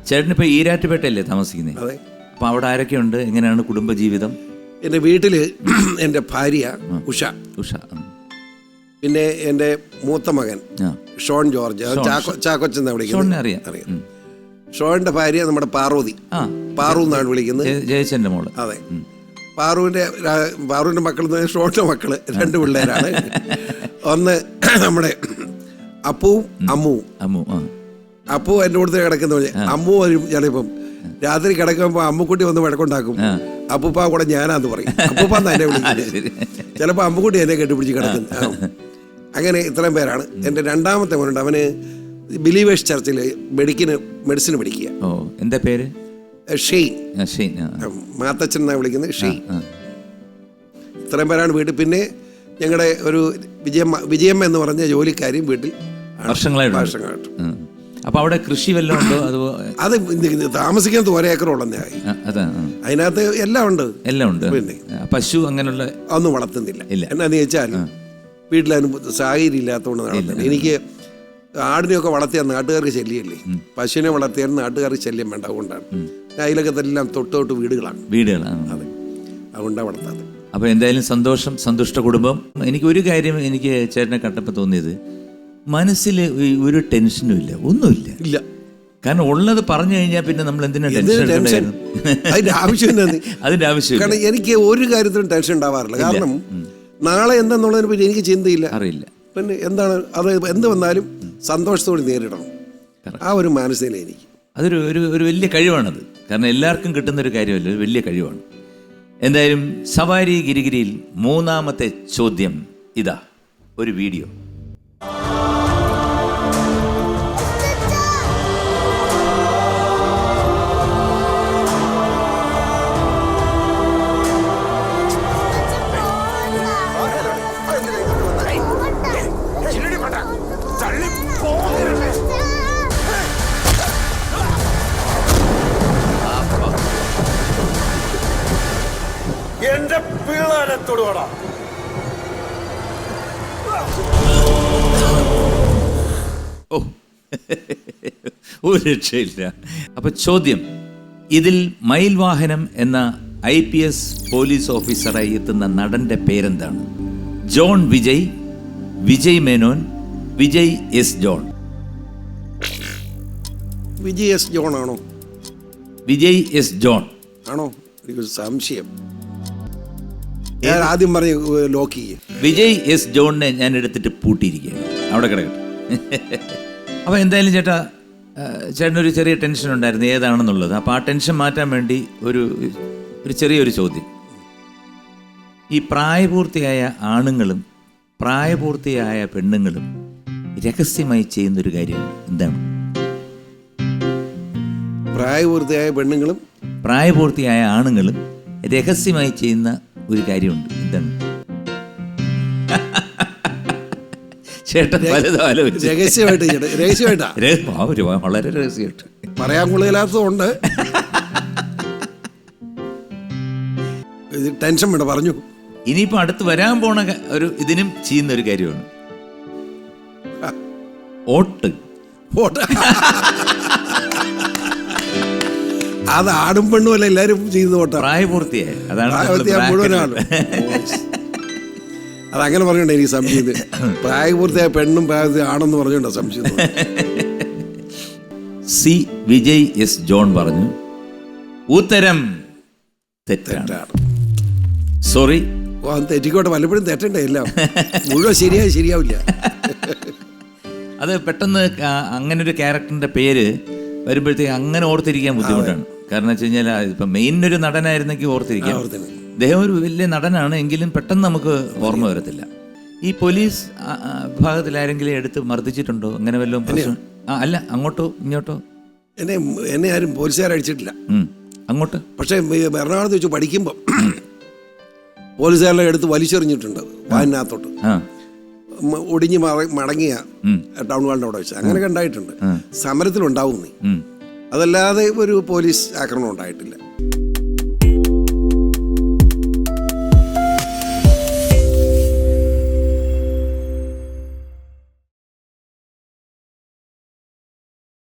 ചേട്ടനിപ്പോൾ ഈരാറ്റുപേട്ടയല്ലേ താമസിക്കുന്നത്? അതെ. അപ്പോൾ അവിടെ ആരൊക്കെയുണ്ട്? എങ്ങനെയാണ് കുടുംബജീവിതം? എൻ്റെ വീട്ടിൽ എൻ്റെ ഭാര്യ ഉഷ, പിന്നെ എൻ്റെ മൂത്ത മകൻ ഷോൺ ജോർജ്, ചാക്കോച്ചെന്നാണ് വിളിക്കുന്നത്. അറിയാം. ഷോണിൻ്റെ ഭാര്യ നമ്മുടെ പാർവതി, പാറു എന്നാണ് വിളിക്കുന്നത്, ജയച്ചൻ്റെ മോള്. അതെ. പാറുവിൻ്റെ മക്കൾ ഷോണിൻ്റെ മക്കള് 2 പിള്ളേരാണ്. ഒന്ന് നമ്മുടെ അപ്പുവും അമ്മുവും. അപ്പു എൻ്റെ കൂടുതൽ കിടക്കുന്ന അമ്മു വരും. ചിലപ്പം രാത്രി കിടക്കുമ്പോൾ അമ്മുക്കുട്ടി വന്ന് വഴക്കുണ്ടാക്കും. അപ്പൂപ്പ കൂടെ ഞാനാന്ന് പറയും. അപ്പൂപ്പാന്ന് എന്നെ വിളിക്കുന്നത്. ചിലപ്പോൾ അമ്മുക്കുട്ടി എന്നെ കെട്ടിപ്പിടിച്ച് കിടക്കുന്നു. അങ്ങനെ ഇത്രയും പേരാണ്. എൻ്റെ രണ്ടാമത്തെ മോനുണ്ട്, അവന് ബിലീവേഴ്സ് ചർച്ചിൽ മെഡിസിന് പഠിക്കുക. എന്താ പേര്? ഷെയ്ൻ. മാത്തച്ഛൻ എന്നാണ് വിളിക്കുന്നത്, ഷെയ്ൻ. ഇത്രയും പേരാണ് വീട്ടിൽ. പിന്നെ ഞങ്ങളുടെ ഒരു വിജയമ്മ എന്ന് പറഞ്ഞ ജോലിക്കാരിയും വീട്ടിൽ വർഷങ്ങളായിട്ട്. അപ്പോൾ അവിടെ കൃഷി വല്ലതും ഉണ്ടോ? അത് താമസിക്കുന്നത് 1 ഏക്കറോളം ആയി. അതിനകത്ത് എല്ലാം ഉണ്ട്. പിന്നെ പശു അങ്ങനെയുള്ള ഒന്നും വളർത്തുന്നില്ല. എന്നാന്ന് ചോദിച്ചാൽ വീട്ടിലതിന് സാഹചര്യം ഇല്ലാത്തതുകൊണ്ട് നടത്തുന്നത്. എനിക്ക് ആടിനെയൊക്കെ വളർത്തിയാൽ നാട്ടുകാർക്ക് ശല്യമല്ലേ, പശുവിനെ വളർത്തിയാൽ നാട്ടുകാർക്ക് ശല്യം വേണ്ട. അതുകൊണ്ടാണ് അയലക്കത്തെല്ലാം തൊട്ട് വീടുകളാണ്. അതെ, അതുകൊണ്ടാണ് വളർത്താതെ. അപ്പോൾ എന്തായാലും സന്തുഷ്ട കുടുംബം. ഒരു കാര്യം എനിക്ക് ചേട്ടനെ കണ്ടപ്പോൾ തോന്നിയത്, മനസ്സിൽ ഒരു ടെൻഷനും ഇല്ല, ഒന്നുമില്ല. കാരണം ഉള്ളത് പറഞ്ഞു കഴിഞ്ഞാൽ പിന്നെ നമ്മൾ എന്തിനാ ടെൻഷൻ? അതിന്റെ ആവശ്യം കാരണം എനിക്ക് ഒരു കാര്യത്തിലും ടെൻഷൻ ഉണ്ടാവാറില്ല. കാരണം നാളെ എന്താന്നുള്ളതിനെ പറ്റി എനിക്ക് ചിന്തയില്ല, അറിയില്ല. പിന്നെ എന്താണ് അത് എന്ത് വന്നാലും സന്തോഷത്തോടെ നേരിടണം. ആ ഒരു മാനസികത എനിക്ക് ഒരു വലിയ കഴിവാണത്. കാരണം എല്ലാവർക്കും കിട്ടുന്നൊരു കാര്യമല്ല, ഒരു വലിയ കഴിവാണ്. എന്തായാലും സവാരി ഗിരിഗിരിയിൽ 3ാമത്തെ ചോദ്യം ഇതാ, ഒരു വീഡിയോ. എന്റെ പിള്ളേരത്തോടുവാടാ. ഒരു രക്ഷയില്ല. അപ്പൊ ചോദ്യം, ഇതിൽ മയിൽ വാഹനം എന്ന IPS പോലീസ് ഓഫീസറായി എത്തുന്ന നടന്റെ പേരെന്താണ്? John Vijay, Vijay Menon, Vijay S. John. Vijay S. John ആണോ? വിജയ് S. ജോൺ ആണോ? എനിക്കൊരു സംശയം. ഞാൻ ആദ്യം പറഞ്ഞ ലോക്ക് ചെയ്യും. വിജയ് S. ജോണിനെ ഞാൻ എടുത്തിട്ട് പൂട്ടിയിരിക്കുകയാണ്, അവിടെ കിടക്കട്ടെ. അപ്പോൾ എന്തായാലും ചേട്ടനൊരു ചെറിയ ടെൻഷൻ ഉണ്ടായിരുന്നു ഏതാണെന്നുള്ളത്. അപ്പോൾ ആ ടെൻഷൻ മാറ്റാൻ വേണ്ടി ഒരു ചെറിയൊരു ചോദ്യം. ഈ പ്രായപൂർത്തിയായ ആണുങ്ങളും പ്രായപൂർത്തിയായ പെണ്ണുങ്ങളും രഹസ്യമായി ചെയ്യുന്നൊരു കാര്യം എന്താണ്? പ്രായപൂർത്തിയായ പെണ്ണുങ്ങളും പ്രായപൂർത്തിയായ ആണുങ്ങളും രഹസ്യമായി ചെയ്യുന്ന ഒരു കാര്യമുണ്ട്, എന്താണ്? ചേട്ടൻ പലതും ആലോചിച്ചു. രഹസ്യമായിട്ടാ വളരെ രഹസ്യമായിട്ട് പറയാൻ കൊള്ളില്ലാത്തതുകൊണ്ട് ടെൻഷൻ വേണ്ട, പറഞ്ഞു. ഇനിയിപ്പോ അടുത്ത് വരാൻ പോണ ഒരു ഇതിനും ചെയ്യുന്ന ഒരു കാര്യമാണ് ഓട്ട്. അത് ആടും പെണ്ണും അല്ല, എല്ലാരും ചെയ്യുന്ന ഓട്ടം. പ്രായപൂർത്തിയായ മുഴുവനാണ്. അതങ്ങനെ പറഞ്ഞോണ്ട എനിക്ക് സംശയം. പ്രായപൂർത്തിയായ പെണ്ണും പ്രായപൂർത്തിയായ ആണെന്ന് പറഞ്ഞോണ്ട സംശയം. C Vijay S. ജോൺ പറഞ്ഞു. ഉത്തരം തെറ്റാണ്. സോറി. തെറ്റിക്കോട്ടെ, വല്ലപ്പോഴും തെറ്റണ്ടേ, എല്ലാം മുഴുവൻ ശരിയാവില്ല. അത് പെട്ടെന്ന് അങ്ങനെ ഒരു ക്യാരക്ടറിന്റെ പേര് വരുമ്പോഴത്തേക്ക് അങ്ങനെ ഓർത്തിരിക്കാൻ ബുദ്ധിമുട്ടാണ്. കാരണം വെച്ച് കഴിഞ്ഞാൽ ഇപ്പം മെയിൻ ഒരു നടനായിരുന്നെങ്കിൽ ഓർത്തിരിക്കാം. അദ്ദേഹം ഒരു വലിയ നടനാണ്, എങ്കിലും പെട്ടെന്ന് നമുക്ക് ഓർമ്മ വരത്തില്ല. ഈ പോലീസ് വിഭാഗത്തിൽ എടുത്ത് മർദ്ദിച്ചിട്ടുണ്ടോ? അങ്ങനെ വല്ലതും പ്രശ്നം? അല്ല, അങ്ങോട്ടോ ഇങ്ങോട്ടോ? എന്നെ ആരും പോലീസുകാരടിച്ചിട്ടില്ല അങ്ങോട്ട്. പക്ഷേ എറണാകുളത്ത് വെച്ച് പഠിക്കുമ്പോൾ പോലീസുകാരെ എടുത്ത് വലിച്ചെറിഞ്ഞിട്ടുണ്ട് വാഹനത്തോട്ട്, ഒടിഞ്ഞ് മടങ്ങിയ ടൗൺ ഹാളിൻ്റെ അവിടെ വെച്ച്. അങ്ങനെയൊക്കെ ഉണ്ടായിട്ടുണ്ട്. സമരത്തിലുണ്ടാവും നീ, അതല്ലാതെ ഒരു പോലീസ് ആക്രമണം ഉണ്ടായിട്ടില്ല.